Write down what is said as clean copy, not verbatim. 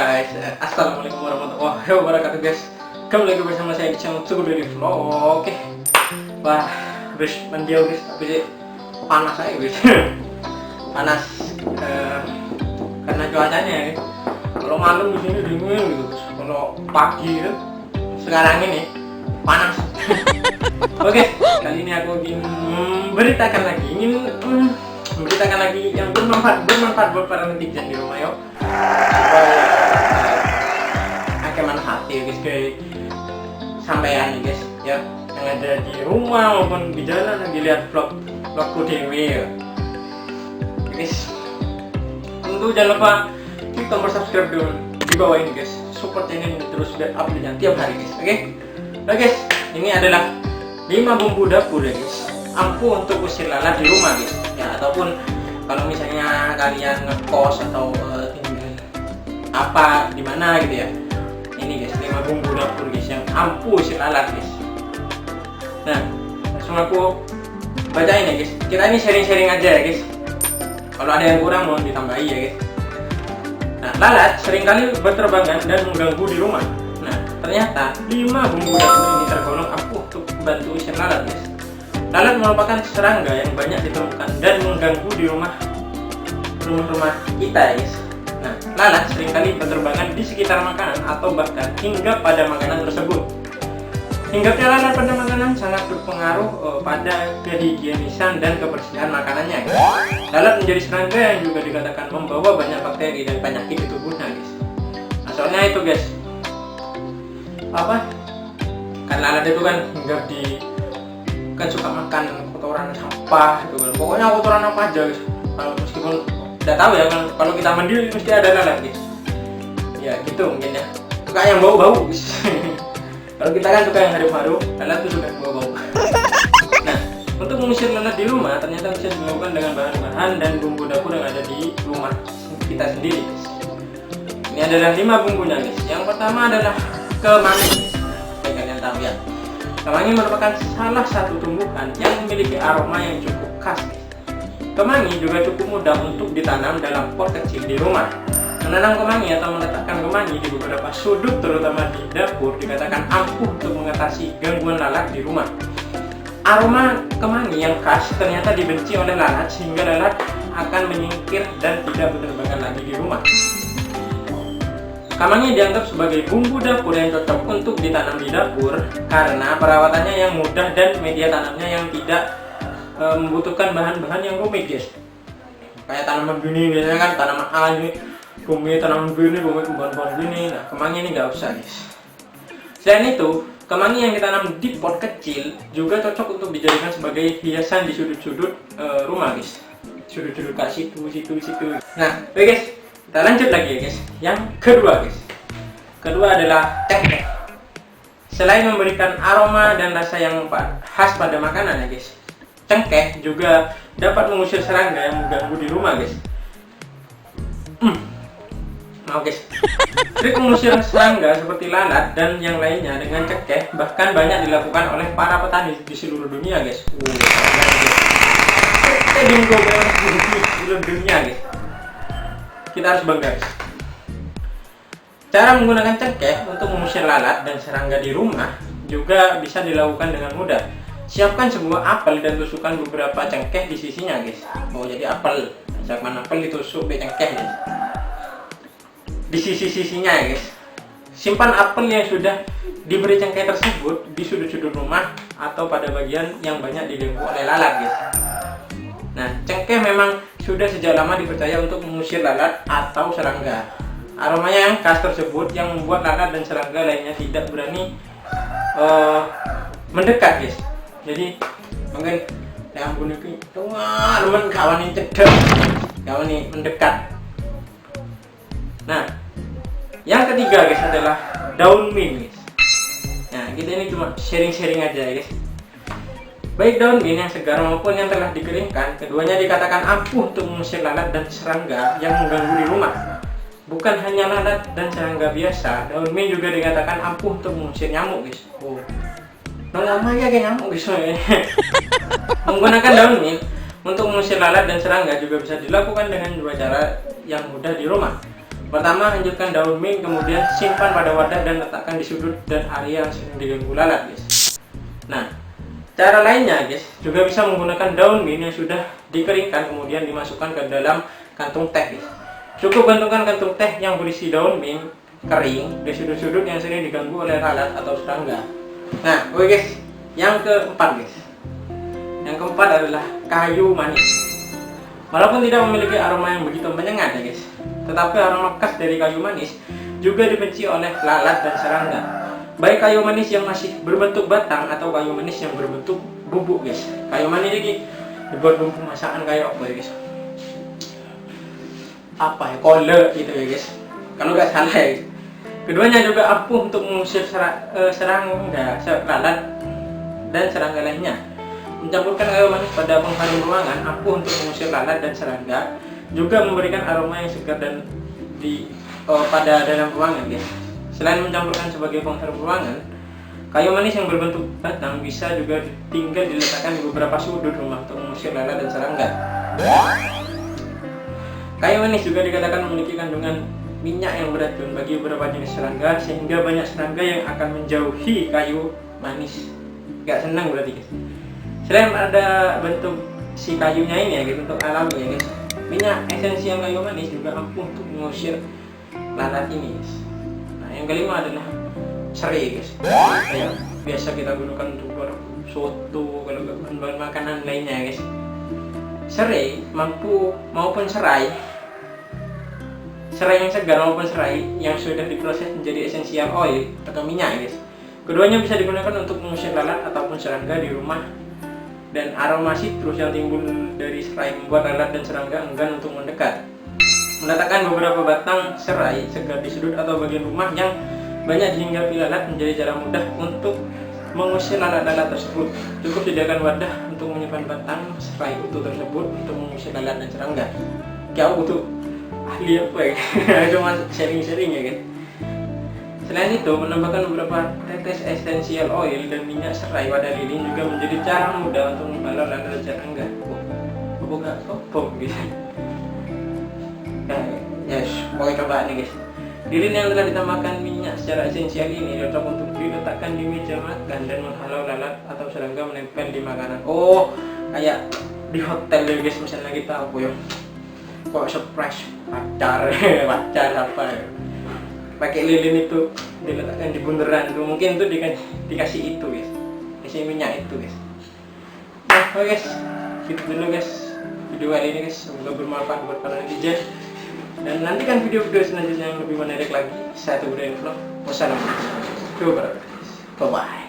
guys, assalamualaikum warahmatullahi wabarakatuh guys. Kembali lagi bersama saya di channel Teguh dari Vlog. Oke, wah, habis mendiau guys, tapi panas aja guys. Panas karena cuacanya ya. Kalau malam di sini dingin gitu guys. Kalau pagi itu sekarang ini panas. Oke, kali ini aku ingin memberitakan lagi yang bermanfaat buat para netizen di rumah yo. Supaya agak manfaat ya guys, kayak sampean nih guys ya, yang ada di rumah maupun di jalan yang dilihat vlogku dewe ya. Guys, tentu jangan lupa klik tombol subscribe dulu di bawah ini guys. Support ini terus update-nya tiap hari guys. Oke guys, ini adalah 5 bumbu dapur ya guys, ampuh untuk usir lalat di rumah guys ya, ataupun kalau misalnya kalian ngekos atau tinggal apa di mana gitu ya. Ini guys 5 bumbu dapur guys yang ampuh usir lalat guys. Nah, langsung aku bacain ya guys. Kita ini sharing-sharing aja ya guys. Kalau ada yang kurang mohon ditambahi ya guys. Nah, lalat seringkali berterbangan dan mengganggu di rumah. Nah, ternyata 5 bumbu dapur ini tergolong ampuh untuk membantu usir lalat guys. Lalat merupakan serangga yang banyak ditemukan dan mengganggu di rumah kita guys. Nah, lalat seringkali berterbangan di sekitar makanan atau bahkan hingga pada makanan tersebut. Hinggapnya lalat pada makanan sangat berpengaruh pada kehigienisan dan kebersihan makanannya guys. Lalat menjadi serangga yang juga dikatakan membawa banyak bakteri dan penyakit di tubuhnya guys. Nah, soalnya itu guys, kan lalat itu kan hinggap di, kan suka makan kotoran sampah gitu kan. Pokoknya kotoran apa aja guys. Kalau meskipun tidak tahu ya, kalau kita mandi mesti ada lalat guys. Ya gitu mungkin ya. Suka yang bau-bau guys. Kalau kita kan suka yang harum-harum, lalat itu suka bau-bau. Nah, untuk mengusir lalat di rumah ternyata bisa dilakukan dengan bahan-bahan dan bumbu dapur yang ada di rumah kita sendiri guys. Ini adalah 5 bumbunya guys. Yang pertama adalah kemangi. Kayak kalian tahu ya. Kemangi merupakan salah satu tumbuhan yang memiliki aroma yang cukup khas. Kemangi juga cukup mudah untuk ditanam dalam pot kecil di rumah. Menanam kemangi atau meletakkan kemangi di beberapa sudut terutama di dapur dikatakan ampuh untuk mengatasi gangguan lalat di rumah. Aroma kemangi yang khas ternyata dibenci oleh lalat sehingga lalat akan menyingkir dan tidak berterbangan lagi di rumah. Kemangi dianggap sebagai bumbu dapur yang cocok untuk ditanam di dapur karena perawatannya yang mudah dan media tanamnya yang tidak membutuhkan bahan-bahan yang rumit guys. Kayak tanaman gini biasanya kan tanaman A ini, bumi tanaman B ini, bumi kembang-kembang gini. Nah, kemangi ini nggak usah guys. Selain itu, kemangi yang ditanam di pot kecil juga cocok untuk dijadikan sebagai hiasan di sudut-sudut rumah guys. Sudut-sudut kayak situ. Nah, oke guys, kita lanjut lagi ya guys. Yang kedua guys, kedua adalah cengkeh. Selain memberikan aroma dan rasa yang khas pada makanan ya guys, cengkeh juga dapat mengusir serangga yang mengganggu di rumah guys. Mau guys, trik mengusir serangga seperti lalat dan yang lainnya dengan cengkeh bahkan banyak dilakukan oleh para petani di seluruh dunia guys. Di seluruh dunia guys. Kita harus bangga guys. Cara menggunakan cengkeh untuk mengusir lalat dan serangga di rumah juga bisa dilakukan dengan mudah. Siapkan sebuah apel dan tusukkan beberapa cengkeh di sisinya guys. Mau jadi apel, misalkan apel ditusuk di cengkeh guys, di sisi-sisinya ya guys. Simpan apel yang sudah diberi cengkeh tersebut di sudut-sudut rumah atau pada bagian yang banyak diganggu oleh lalat guys. Nah, cengkeh memang sudah sejak lama dipercaya untuk mengusir lalat atau serangga. Aromanya yang khas tersebut yang membuat lalat dan serangga lainnya tidak berani mendekat guys. Jadi mungkin yang bunuh ini teman kawan ini cedek, kawan ini mendekat. Nah, yang ketiga guys adalah daun mint guys. Nah, kita ini cuma sharing-sharing aja ya guys. Baik daun mint yang segar maupun yang telah dikeringkan, keduanya dikatakan ampuh untuk mengusir lalat dan serangga yang mengganggu di rumah. Bukan hanya lalat dan serangga biasa, daun mint juga dikatakan ampuh untuk mengusir nyamuk guys. Lama ya kayak nyamuk guys. Menggunakan daun mint untuk mengusir lalat dan serangga juga bisa dilakukan dengan dua cara yang mudah di rumah. Pertama, hancurkan daun mint, kemudian simpan pada wadah dan letakkan di sudut dan area yang sering diganggu lalat, guys. Nah, cara lainnya, guys, juga bisa menggunakan daun mint yang sudah dikeringkan kemudian dimasukkan ke dalam kantung teh, guys. Cukup gantungkan kantung teh yang berisi daun mint kering di sudut-sudut yang sering diganggu oleh lalat atau serangga. Nah, oke guys, yang keempat, guys. Yang keempat adalah kayu manis. Walaupun tidak memiliki aroma yang begitu menyengat, ya guys, tetapi aroma khas dari kayu manis juga dibenci oleh lalat dan serangga. Baik kayu manis yang masih berbentuk batang atau kayu manis yang berbentuk bubuk, guys. Kayu manis ini dibuat bumbu masakan kayak apa ya, guys? Apa ya? Kole gitu ya, guys. Kalau nggak salah ya. Keduanya juga ampuh untuk mengusir serangga, lalat dan serangga lainnya. Mencampurkan kayu manis pada pengharum ruangan ampuh untuk mengusir lalat dan serangga, juga memberikan aroma yang segar dan pada dalam ruangan, guys. Selain mencampurkan sebagai pengharum ruangan, kayu manis yang berbentuk batang bisa juga tinggal diletakkan di beberapa sudut rumah untuk mengusir lalat dan serangga. Kayu manis juga dikatakan memiliki kandungan minyak yang beracun bagi beberapa jenis serangga, sehingga banyak serangga yang akan menjauhi kayu manis. Gak senang berarti, guys. Selain ada bentuk si kayunya ini ya, gitu, bentuk alami ya, guys, minyak esensial kayu manis juga ampuh untuk mengusir lalat ini, guys. Nah, yang kelima adalah serai, guys. Kayak biasa kita gunakan untuk buat soto, kalau bahan makanan lainnya, guys. Serai maupun serai yang segar maupun serai yang sudah diproses menjadi essential oil atau minyak, guys. Keduanya bisa digunakan untuk mengusir lalat ataupun serangga di rumah, dan aroma sitrus yang timbul dari serai membuat lalat dan serangga enggan untuk mendekat. Meletakkan beberapa batang serai segar di sudut atau bagian rumah yang banyak dihinggapi lalat menjadi cara mudah untuk mengusir lalat-lalat tersebut. Cukup sediakan wadah untuk menyimpan batang serai utuh tersebut untuk mengusir lalat dan serangga. Jauh butuh ahli apa ya? Cuma sharing-sharing ya, kan. Selain itu, menambahkan beberapa tetes essential oil dan minyak serai pada lilin juga menjadi cara mudah untuk membalas lalat dan serangga. Bukan sopo gitu. Yes, mau coba nih, guys. Lilin yang telah ditambahkan minyak secara esensial ini cocok untuk diletakkan di meja makan dan menghalau lalat atau serangga menempel di makanan. Oh, kayak di hotel ya, guys, misalnya kita apa ya? Kok surprise pacar apa ya? Pakai lilin itu diletakkan di bunderan tuh, mungkin itu dikasih itu, guys, kasih minyak itu, guys. Nah, oke, guys, gitu dulu, guys, video kali ini, guys. Semoga bermanfaat buat para netizen, dan nantikan video-video selanjutnya yang lebih menarik lagi. Saya Tunggu dari vlog. Wassalamualaikum warahmatullahi wabarakatuh. Bye bye.